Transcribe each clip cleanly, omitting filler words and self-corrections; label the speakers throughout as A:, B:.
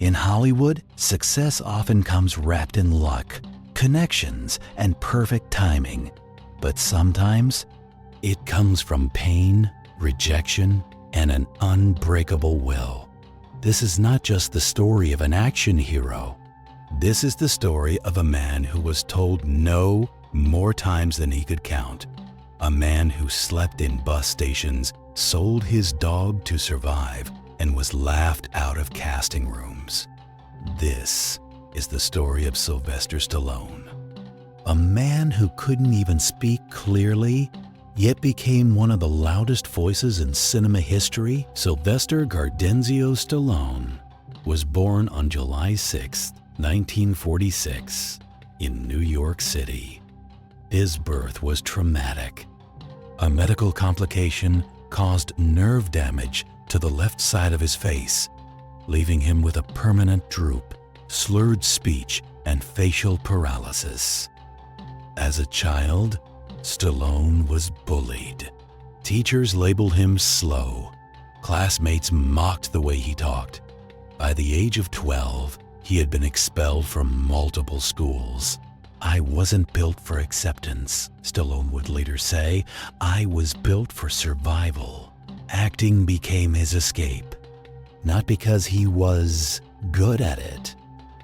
A: In Hollywood, success often comes wrapped in luck, connections, and perfect timing. But sometimes, it comes from pain, rejection, and an unbreakable will. This is not just the story of an action hero. This is the story of a man who was told no more times than he could count. A man who slept in bus stations, sold his dog to survive, and was laughed out of casting rooms. This is the story of Sylvester Stallone. A man who couldn't even speak clearly, yet became one of the loudest voices in cinema history. Sylvester Gardenzio Stallone was born on July 6, 1946, in New York City. His birth was traumatic. A medical complication caused nerve damage to the left side of his face, leaving him with a permanent droop, slurred speech, and facial paralysis. As a child, Stallone was bullied. Teachers labeled him slow. Classmates mocked the way he talked. By the age of 12, he had been expelled from multiple schools. "I wasn't built for acceptance," Stallone would later say. "I was built for survival." Acting became his escape, not because he was good at it,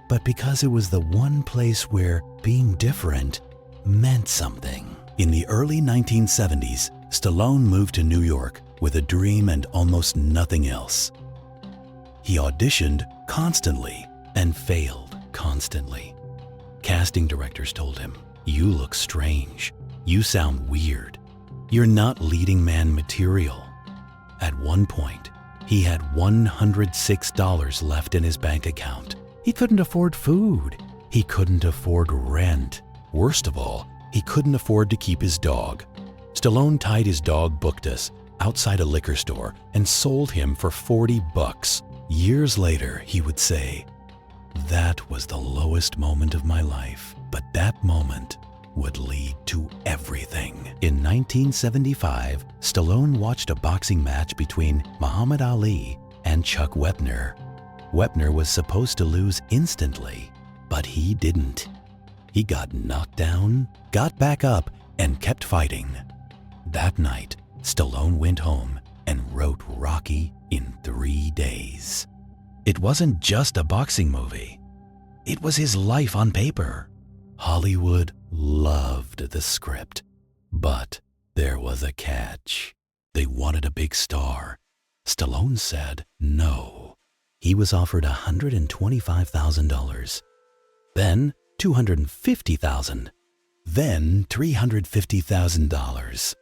A: but because it was the one place where being different meant something. In the early 1970s, Stallone moved to New York with a dream and almost nothing else. He auditioned constantly and failed constantly. Casting directors told him, "You look strange. You sound weird. You're not leading man material." At one point, he had $106 left in his bank account. He couldn't afford food. He couldn't afford rent. Worst of all, he couldn't afford to keep his dog. Stallone tied his dog Buktas outside a liquor store and sold him for $40. Years later, he would say, "That was the lowest moment of my life, but that moment would lead to everything." In 1975, Stallone watched a boxing match between Muhammad Ali and Chuck Wepner. Wepner was supposed to lose instantly, but he didn't. He got knocked down, got back up, and kept fighting. That night, Stallone went home and wrote Rocky in 3 days. It wasn't just a boxing movie. It was his life on paper. Hollywood loved the script, but there was a catch. They wanted a big star. Stallone said no. He was offered $125,000, then $250,000, then $350,000.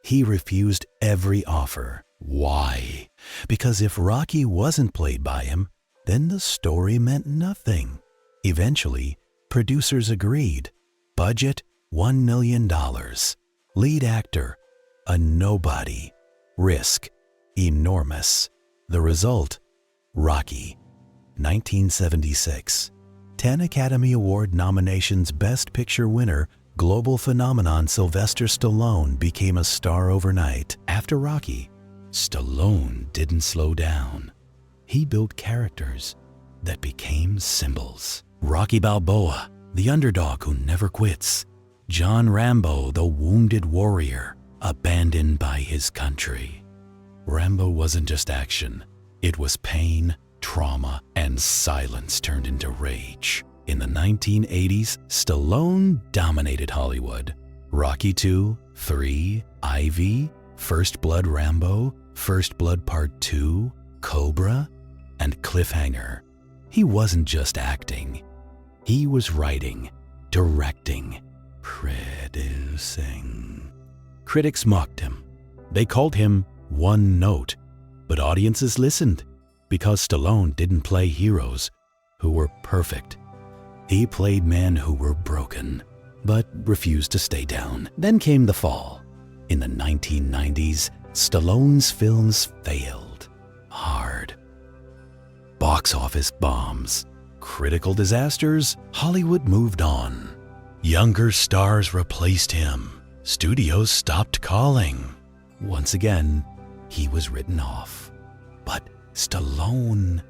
A: He refused every offer. Why? Because if Rocky wasn't played by him, then the story meant nothing. Eventually, producers agreed. Budget, $1 million. Lead actor, a nobody. Risk, enormous. The result, Rocky. 1976. 10 Academy Award nominations, Best Picture winner, global phenomenon Sylvester Stallone became a star overnight. After Rocky, Stallone didn't slow down. He built characters that became symbols. Rocky Balboa, the underdog who never quits. John Rambo, the wounded warrior, abandoned by his country. Rambo wasn't just action. It was pain, trauma, and silence turned into rage. In the 1980s, Stallone dominated Hollywood. Rocky II, III, Ivy, First Blood Rambo, First Blood Part 2, Cobra, and Cliffhanger. He wasn't just acting. He was writing, directing, producing. Critics mocked him. They called him one note, but audiences listened because Stallone didn't play heroes who were perfect. He played men who were broken, but refused to stay down. Then came the fall. In the 1990s, Stallone's films failed hard. Box office bombs, critical disasters, Hollywood moved on. Younger stars replaced him. Studios stopped calling. Once again, he was written off. But Stallone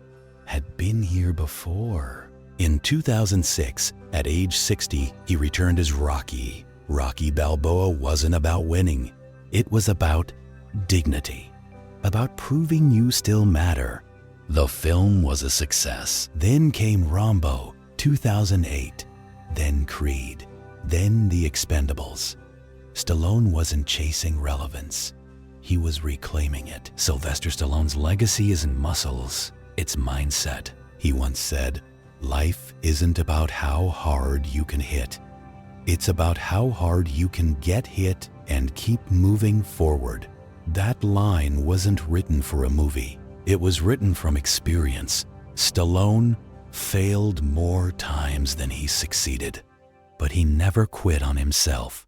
A: had been here before. In 2006, at age 60, he returned as Rocky. Rocky Balboa wasn't about winning. It was about dignity, about proving you still matter. The film was a success. Then came Rambo, 2008, then Creed, then The Expendables. Stallone wasn't chasing relevance. He was reclaiming it. Sylvester Stallone's legacy isn't muscles, it's mindset. He once said, "Life isn't about how hard you can hit. It's about how hard you can get hit and keep moving forward." That line wasn't written for a movie. It was written from experience. Stallone failed more times than he succeeded, but he never quit on himself.